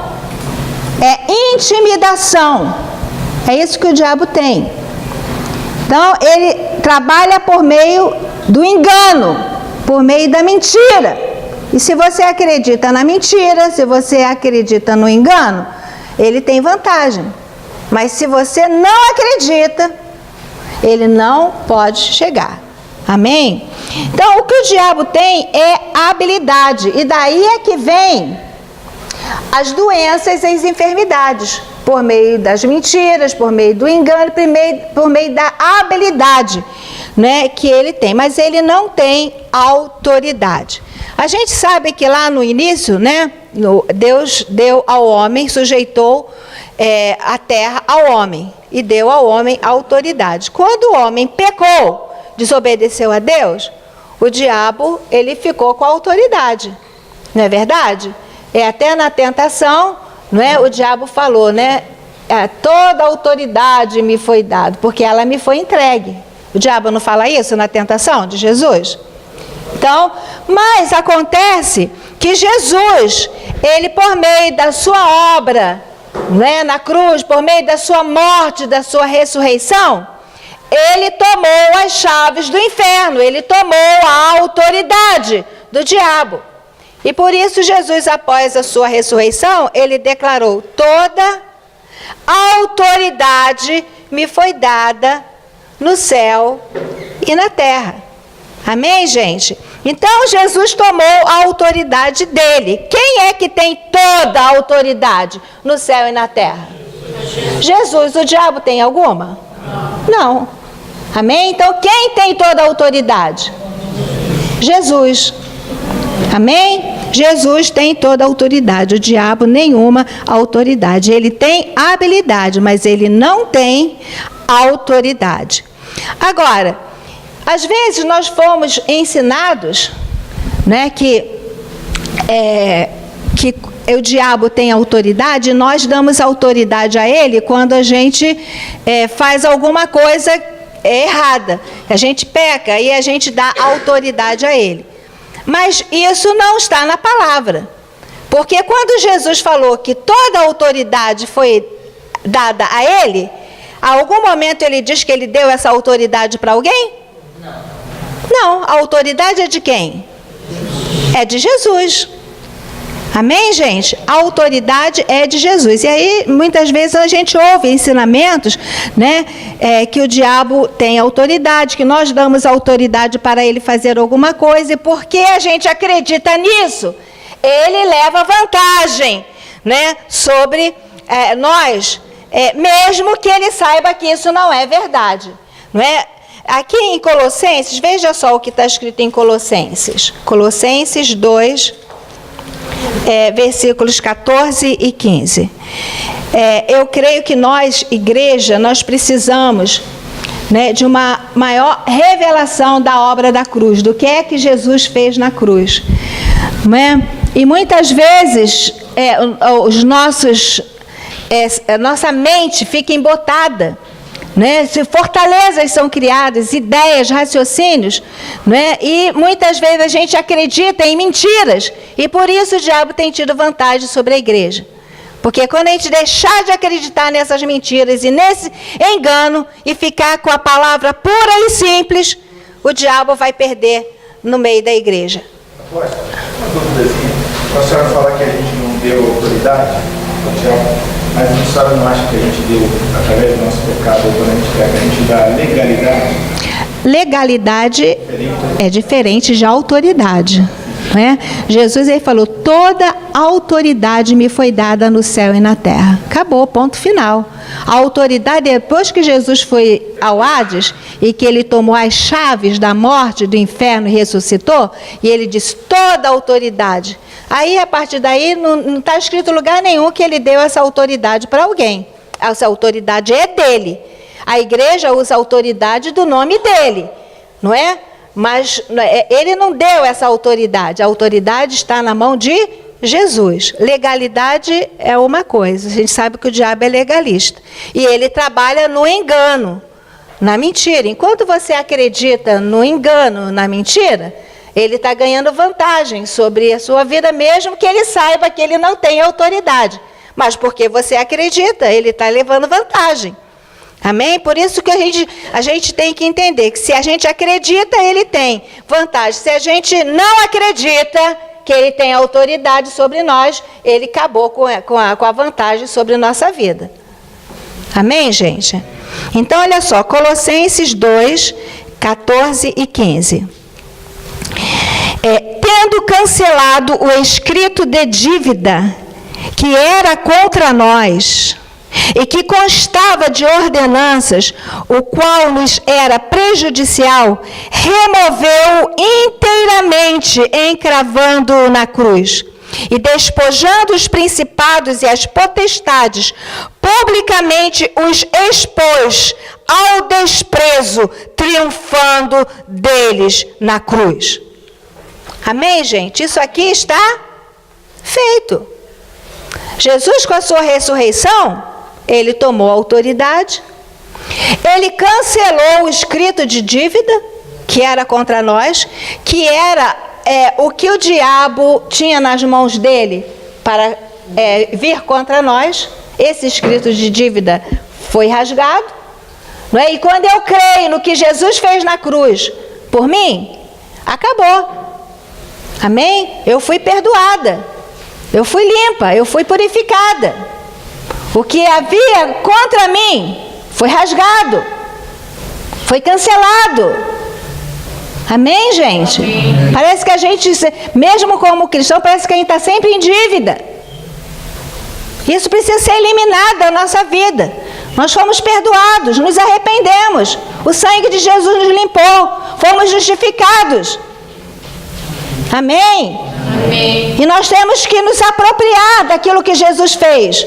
é intimidação. É isso que o diabo tem. Então, ele trabalha por meio do engano, por meio da mentira. E se você acredita na mentira, se você acredita no engano, ele tem vantagem. Mas se você não acredita, ele não pode chegar. Amém? Então, o que o diabo tem é habilidade. E daí é que vem as doenças e as enfermidades. Por meio das mentiras, por meio do engano, por meio da habilidade, né, que ele tem. Mas ele não tem autoridade. A gente sabe que lá no início, né, Deus deu ao homem, sujeitou a terra ao homem. E deu ao homem autoridade. Quando o homem pecou, desobedeceu a Deus, o diabo, ele ficou com a autoridade. Não é verdade? Até na tentação, não é? O diabo falou, né? Toda a autoridade me foi dada, porque ela me foi entregue. O diabo não fala isso na tentação de Jesus? Então, mas acontece que Jesus, ele por meio da sua obra, né, na cruz, por meio da sua morte, da sua ressurreição, ele tomou as chaves do inferno, ele tomou a autoridade do diabo. E por isso Jesus, após a sua ressurreição, ele declarou: toda a autoridade me foi dada no céu e na terra. Amém, gente? Então Jesus tomou a autoridade dele. Quem é que tem toda a autoridade no céu e na terra? Jesus. O diabo tem alguma? Não. Amém? Então quem tem toda a autoridade? Jesus. Amém? Jesus tem toda a autoridade, o diabo nenhuma autoridade. Ele tem habilidade, mas ele não tem autoridade. Agora, às vezes nós fomos ensinados, né, que o diabo tem autoridade, e nós damos autoridade a ele quando a gente faz alguma coisa errada. A gente peca e a gente dá autoridade a ele. Mas isso não está na palavra. Porque quando Jesus falou que toda a autoridade foi dada a ele, a algum momento ele diz que ele deu essa autoridade para alguém? Não, a autoridade é de quem? É de Jesus. Amém, gente? A autoridade é de Jesus. E aí, muitas vezes, a gente ouve ensinamentos, né, que o diabo tem autoridade, que nós damos autoridade para ele fazer alguma coisa, e porque a gente acredita nisso, ele leva vantagem, né, sobre nós, mesmo que ele saiba que isso não é verdade. Não é? Aqui em Colossenses, veja só o que está escrito em Colossenses. Colossenses 2, versículos 14 e 15. Eu creio que nós, igreja, nós precisamos, né, de uma maior revelação da obra da cruz, do que é que Jesus fez na cruz. Não é? E muitas vezes nossa mente fica embotada, né? Fortalezas são criadas, ideias, raciocínios, né? E muitas vezes a gente acredita em mentiras, e por isso o diabo tem tido vantagem sobre a igreja. Porque quando a gente deixar de acreditar nessas mentiras e nesse engano e ficar com a palavra pura e simples, o diabo vai perder no meio da igreja. Apóstolo, uma dúvidazinha. A senhora fala que a gente não deu autoridade ao diabo, mas a senhora não acha que a gente deu, através do nosso pecado, quando a gente pega, a gente dá legalidade? Legalidade é diferente de autoridade. Né? Jesus ele falou: toda autoridade me foi dada no céu e na terra. Acabou, ponto final. A autoridade, depois que Jesus foi ao Hades e que ele tomou as chaves da morte, do inferno e ressuscitou, e ele disse: toda autoridade. Aí, a partir daí, não está escrito em lugar nenhum que ele deu essa autoridade para alguém. Essa autoridade é dele. A igreja usa a autoridade do nome dele, não é? Mas ele não deu essa autoridade. A autoridade está na mão de Jesus. Legalidade é uma coisa. A gente sabe que o diabo é legalista. E ele trabalha no engano, na mentira. Enquanto você acredita no engano, na mentira, ele está ganhando vantagem sobre a sua vida, mesmo que ele saiba que ele não tem autoridade. Mas porque você acredita, ele está levando vantagem. Amém? Por isso que a gente tem que entender que se a gente acredita, ele tem vantagem. Se a gente não acredita que ele tem autoridade sobre nós, ele acabou com a vantagem sobre a nossa vida. Amém, gente? Então, olha só, Colossenses 2, 14 e 15. Tendo cancelado o escrito de dívida que era contra nós e que constava de ordenanças, o qual nos era prejudicial, removeu inteiramente, encravando-o na cruz. E despojando os principados e as potestades, publicamente os expôs ao desprezo, triunfando deles na cruz. Amém, gente? Isso aqui está feito. Jesus, com a sua ressurreição, ele tomou a autoridade, ele cancelou o escrito de dívida que era contra nós, que era o que o diabo tinha nas mãos dele para vir contra nós. Esse escrito de dívida foi rasgado, não é? E quando eu creio no que Jesus fez na cruz por mim, acabou. Amém? Eu fui perdoada, eu fui limpa, eu fui purificada. O que havia contra mim foi rasgado, foi cancelado. Amém, gente? Amém. Parece que a gente, mesmo como cristão, parece que a gente está sempre em dívida. Isso precisa ser eliminado da nossa vida. Nós fomos perdoados, nos arrependemos. O sangue de Jesus nos limpou, fomos justificados. Amém? Amém. E nós temos que nos apropriar daquilo que Jesus fez.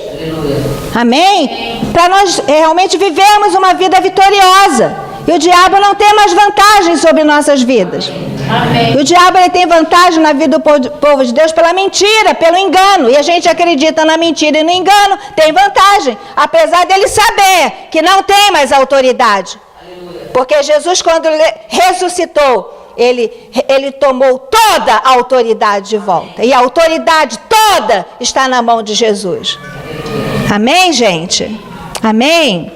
Amém? Para nós realmente vivermos uma vida vitoriosa. E o diabo não tem mais vantagem sobre nossas vidas. Amém. E o diabo ele tem vantagem na vida do povo de Deus pela mentira, pelo engano. E a gente acredita na mentira e no engano, tem vantagem. Apesar dele saber que não tem mais autoridade. Aleluia. Porque Jesus, quando ressuscitou, ele tomou toda a autoridade de volta. E a autoridade toda está na mão de Jesus. Amém, gente? Amém?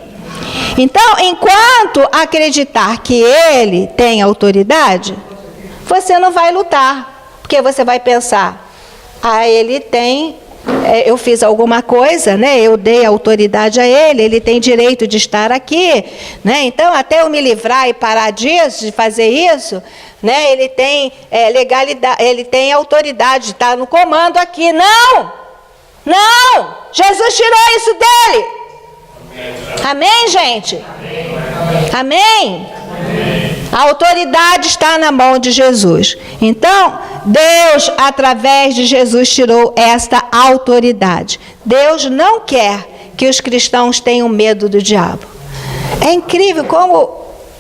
Então, enquanto acreditar que ele tem autoridade, você não vai lutar. Porque você vai pensar, ele tem, eu fiz alguma coisa, né? Eu dei autoridade a ele tem direito de estar aqui, né? Então, até eu me livrar e parar disso, de fazer isso, né? Ele tem legalidade, ele tem autoridade, está no comando aqui. Não! Não! Jesus tirou isso dele. Amém, gente? Amém? A autoridade está na mão de Jesus. Então, Deus, através de Jesus, tirou esta autoridade. Deus não quer que os cristãos tenham medo do diabo. É incrível como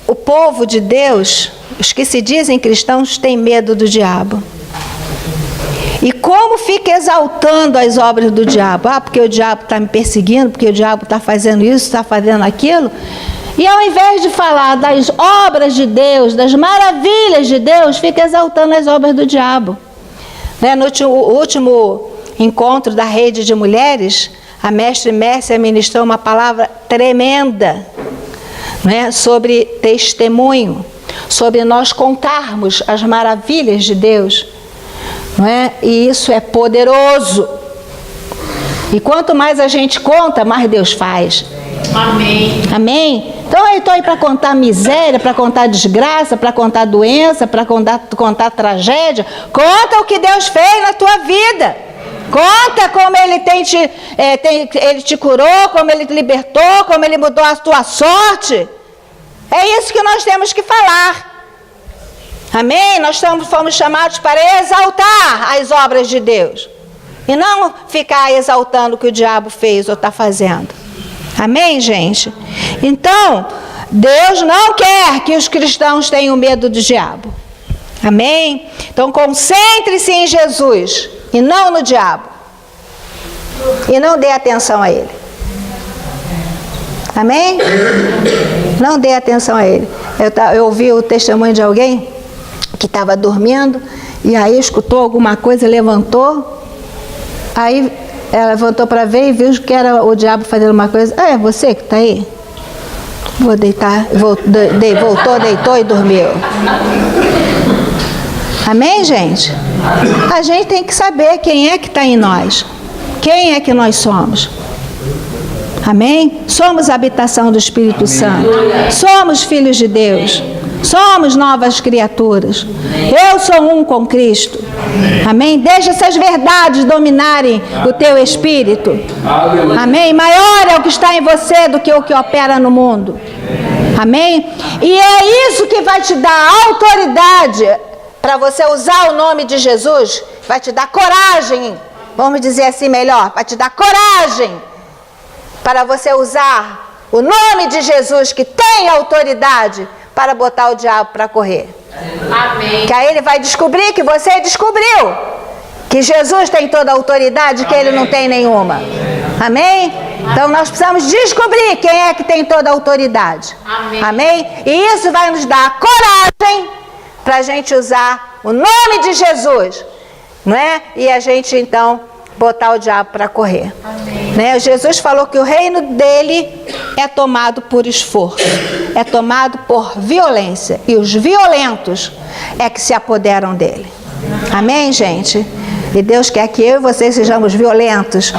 o povo de Deus, os que se dizem cristãos, têm medo do diabo. E como fica exaltando as obras do diabo. Porque o diabo está me perseguindo, porque o diabo está fazendo isso, está fazendo aquilo. E ao invés de falar das obras de Deus, das maravilhas de Deus, fica exaltando as obras do diabo. Né? No último encontro da rede de mulheres, a mestre Mércia ministrou uma palavra tremenda, né? Sobre testemunho, sobre nós contarmos as maravilhas de Deus. Não é? E isso é poderoso. E quanto mais a gente conta, mais Deus faz. Amém. Amém? Então eu estou aí para contar miséria, para contar desgraça, para contar doença, para contar tragédia. Conta o que Deus fez na tua vida. Conta como Ele Ele te curou, como Ele te libertou, como Ele mudou a tua sorte. É isso que nós temos que falar. Amém? Nós fomos chamados para exaltar as obras de Deus. E não ficar exaltando o que o diabo fez ou está fazendo. Amém, gente? Então, Deus não quer que os cristãos tenham medo do diabo. Amém? Então, concentre-se em Jesus e não no diabo. E não dê atenção a ele. Amém? Não dê atenção a ele. Eu ouvi o testemunho de alguém que estava dormindo, e aí escutou alguma coisa, levantou, aí ela levantou para ver e viu que era o diabo fazendo uma coisa. É você que está aí? Vou deitar. Voltou, deitou e dormiu. Amém, gente? A gente tem que saber quem é que está em nós. Quem é que nós somos. Amém? Somos a habitação do Espírito Santo. Somos filhos de Deus. Somos novas criaturas. Eu sou um com Cristo. Amém? Deixa essas verdades dominarem o teu espírito. Amém? Maior é o que está em você do que o que opera no mundo. Amém? E é isso que vai te dar autoridade para você usar o nome de Jesus. Vai te dar coragem. Vamos dizer assim melhor. Vai te dar coragem para você usar o nome de Jesus, que tem autoridade, para botar o diabo para correr. Amém. Que aí ele vai descobrir que você descobriu que Jesus tem toda a autoridade, que ele não tem nenhuma. Amém? Então nós precisamos descobrir quem é que tem toda a autoridade. Amém? E isso vai nos dar coragem para a gente usar o nome de Jesus, não é? E a gente então botar o diabo para correr. Né? Jesus falou que o reino dele é tomado por esforço, é tomado por violência, e os violentos é que se apoderam dele. Amém, gente? E Deus quer que eu e vocês sejamos violentos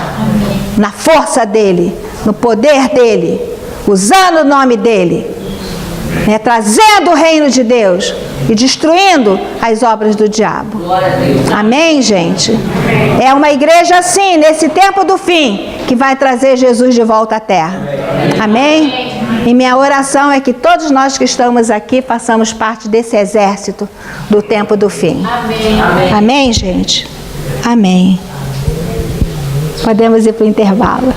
na força dele, no poder dele, usando o nome dele, né? Trazendo o reino de Deus e destruindo as obras do diabo. Amém, gente? É uma igreja assim, nesse tempo do fim, que vai trazer Jesus de volta à terra. Amém? E minha oração é que todos nós que estamos aqui façamos parte desse exército do tempo do fim. Amém. Amém, gente? Amém. Podemos ir para o intervalo.